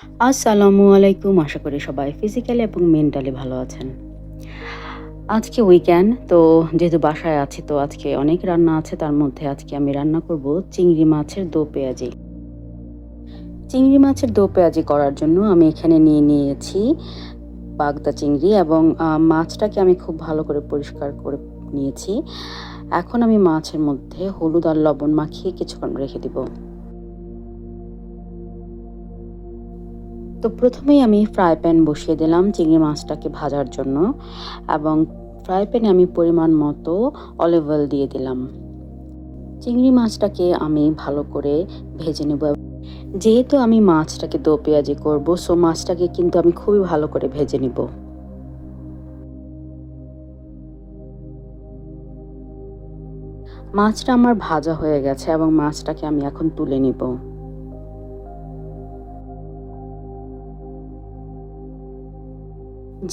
আসসালামু আলাইকুম। আশা করি সবাই ফিজিক্যালি এবং মেন্টালি ভালো আছেন। আজকে উইকেন্ড তো যেহেতু বাসায় আছি তো আজকে অনেক রান্না আছে। তার মধ্যে আজকে আমি রান্না করব চিংড়ি মাছের দো পেঁয়াজি। চিংড়ি মাছের দো পেঁয়াজি করার জন্য আমি এখানে নিয়ে নিয়েছি বাগদা চিংড়ি এবং মাছটাকে আমি খুব ভালো করে পরিষ্কার করে নিয়েছি। এখন আমি মাছের মধ্যে হলুদ আর লবণ মাখিয়ে কিছুক্ষণ রেখে দিব। তো প্রথমেই আমি ফ্রাই প্যান বসিয়ে দিলাম চিংড়ি মাছটাকে ভাজার জন্য এবং ফ্রাই প্যানে আমি পরিমাণ মতো অলিভ অয়েল দিয়ে দিলাম। চিংড়ি মাছটাকে আমি ভালো করে ভেজে নেব। যেহেতু আমি মাছটাকে দো পেঁয়াজি করব সো মাছটাকে কিন্তু আমি খুবই ভালো করে ভেজে নিব। মাছটা আমার ভাজা হয়ে গেছে এবং মাছটাকে আমি এখন তুলে নিব।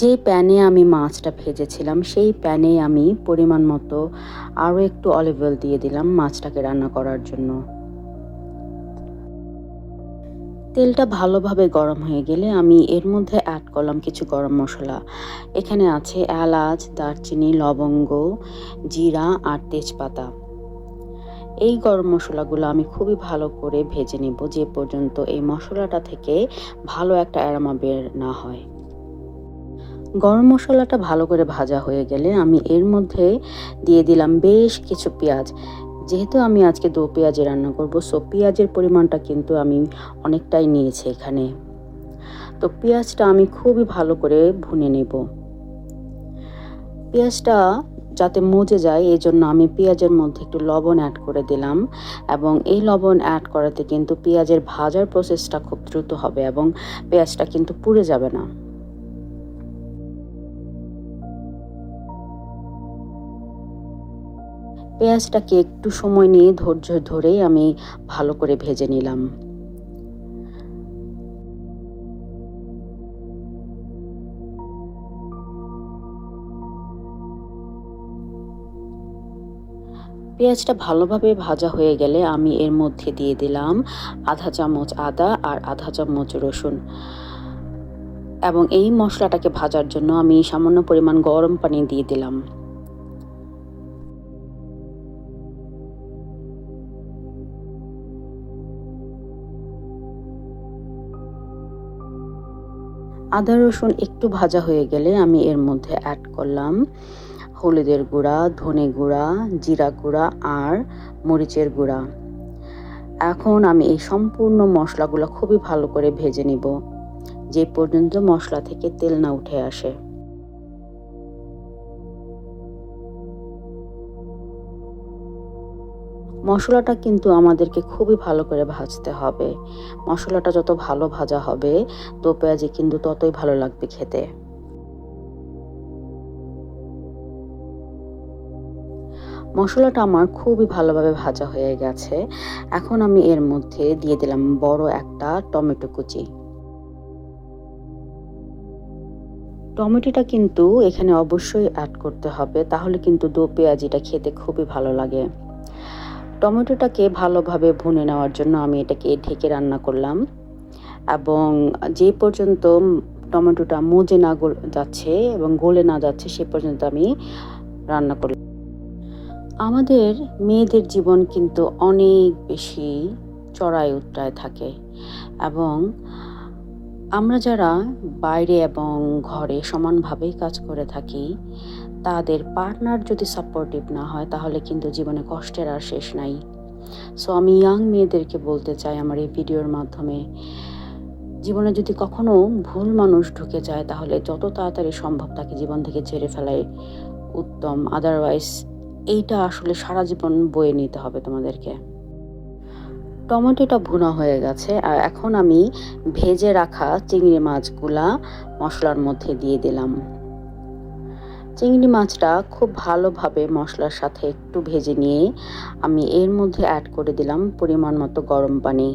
যে প্যানে আমি মাছটা ভেজেছিলাম সেই প্যানে আমি পরিমাণ মতো আরও একটু অলিভ অয়েল দিয়ে দিলাম মাছটাকে রান্না করার জন্য। তেলটা ভালোভাবে গরম হয়ে গেলে আমি এর মধ্যে অ্যাড করলাম কিছু গরম মশলা। এখানে আছে এলাচ, দারচিনি, লবঙ্গ, জিরা আর তেজপাতা। এই গরম মশলাগুলো আমি খুবই ভালো করে ভেজে নেব যে পর্যন্ত এই মশলাটা থেকে ভালো একটা অ্যারোমা বের না হয়। গরম মশলাটা ভালো করে ভাজা হয়ে গেলে আমি এর মধ্যে দিয়ে দিলাম বেশ কিছু পেঁয়াজ। যেহেতু আমি আজকে দো পেঁয়াজি রান্না করব সো পেঁয়াজের পরিমাণটা কিন্তু আমি অনেকটাই নিয়েছি এখানে। তো পেঁয়াজটা আমি খুবই ভালো করে ভুনে নেব। পেঁয়াজটা যাতে মজে যায় এজন্য আমি পেঁয়াজের মধ্যে একটু লবণ অ্যাড করে দিলাম এবং এই লবণ অ্যাড করাতে কিন্তু পেঁয়াজের ভাজার প্রসেসটা খুব দ্রুত হবে এবং পেঁয়াজটা কিন্তু পুড়ে যাবে না। পেঁয়াজটাকে একটু সময় নিয়ে ধৈর্য ধরেই আমি ভালো করে ভেজে নিলাম। পেঁয়াজটা ভালোভাবে ভাজা হয়ে গেলে আমি এর মধ্যে দিয়ে দিলাম আধা চামচ আদা আর আধা চামচ রসুন এবং এই মশলাটাকে ভাজার জন্য আমি সামান্য পরিমাণ গরম পানি দিয়ে দিলাম। আদা রসুন একটু ভাজা হয়ে গেলে আমি এর মধ্যে অ্যাড করলাম হলুদের গুঁড়া, ধনে গুঁড়া, জিরা গুঁড়া আর মরিচের গুঁড়া। এখন আমি এই সম্পূর্ণ মশলাগুলো খুবই ভালো করে ভেজে নিব যে পর্যন্ত মশলা থেকে তেল না উঠে আসে। মশলাটা কিন্তু আমাদেরকে খুবই ভালো করে ভাজতে হবে। মশলাটা যত ভালো ভাজা হবে দো পেঁয়াজি কিন্তু ততই ভালো লাগবে খেতে। মশলাটা আমার খুবই ভালোভাবে ভাজা হয়ে গেছে। এখন আমি এর মধ্যে দিয়ে দিলাম বড় একটা টমেটো কুচি। টমেটোটা কিন্তু এখানে অবশ্যই অ্যাড করতে হবে, তাহলে কিন্তু দো পেঁয়াজিটা খেতে খুবই ভালো লাগে। টমেটোটাকে ভালোভাবে ভুনে নেওয়ার জন্য আমি এটাকে ঢেকে রান্না করলাম এবং যে পর্যন্ত টমেটোটা মজে না যাচ্ছে এবং গলে না যাচ্ছে সে পর্যন্ত আমি রান্না করলাম। আমাদের মেয়েদের জীবন কিন্তু অনেক বেশি চড়াই উতরায় থাকে এবং আমরা যারা বাইরে এবং ঘরে সমানভাবেই কাজ করে থাকি তাদের পার্টনার যদি সাপোর্টিভ না হয় তাহলে কিন্তু জীবনে কষ্টের আর শেষ নাই। সো আমি ইয়াং মেয়েদেরকে বলতে চাই আমার এই ভিডিওর মাধ্যমে, জীবনে যদি কখনো ভুল মানুষ ঢুকে যায় তাহলে যত তাড়াতাড়ি সম্ভব তাকে জীবন থেকে ঝেড়ে ফেলাই উত্তম। আদারওয়াইজ এইটা আসলে সারা জীবন বয়ে নিতে হবে তোমাদেরকে। টমেটোটা ভুনা হয়ে গেছে আর এখন আমি ভেজে রাখা চিংড়ি মাছগুলা মশলার মধ্যে দিয়ে দিলাম। চিংড়ি মাছটা খুব ভালোভাবে মশলার সাথে একটু ভেজে নিয়ে আমি এর মধ্যে অ্যাড করে দিলাম পরিমাণ মতো গরম পানি।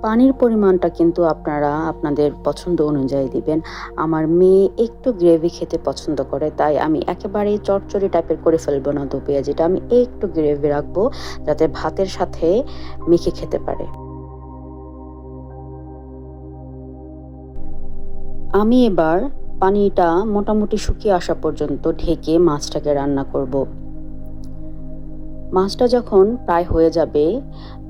পানির পরিমাণটা কিন্তু আপনারা আপনাদের পছন্দ অনুযায়ী দিবেন। আমার মেয়ে একটু গ্রেভি খেতে পছন্দ করে, তাই আমি একেবারেই চচ্চড়ি টাইপের করে ফেলবো না দো পেঁয়াজিটা। আমি একটু গ্রেভি রাখবো যাতে ভাতের সাথে মেখে খেতে পারে। আমি এবার পানিটা মোটামুটি শুকিয়ে আসা পর্যন্ত ঢেকে মাছটাকে রান্না করব। মাছটা যখন প্রায় হয়ে যাবে,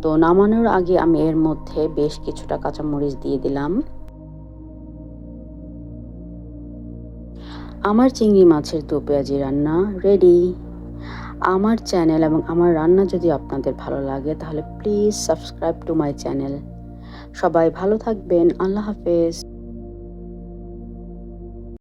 তো নামানোর আগে আমি এর মধ্যে বেশ কিছুটা কাঁচামরিচ দিয়ে দিলাম। আমার চিংড়ি মাছের দো পেঁয়াজি রান্না রেডি। আমার চ্যানেল এবং আমার রান্না যদি আপনাদের ভালো লাগে তাহলে please subscribe to my channel. সবাই ভালো থাকবেন। আল্লাহ হাফেজ।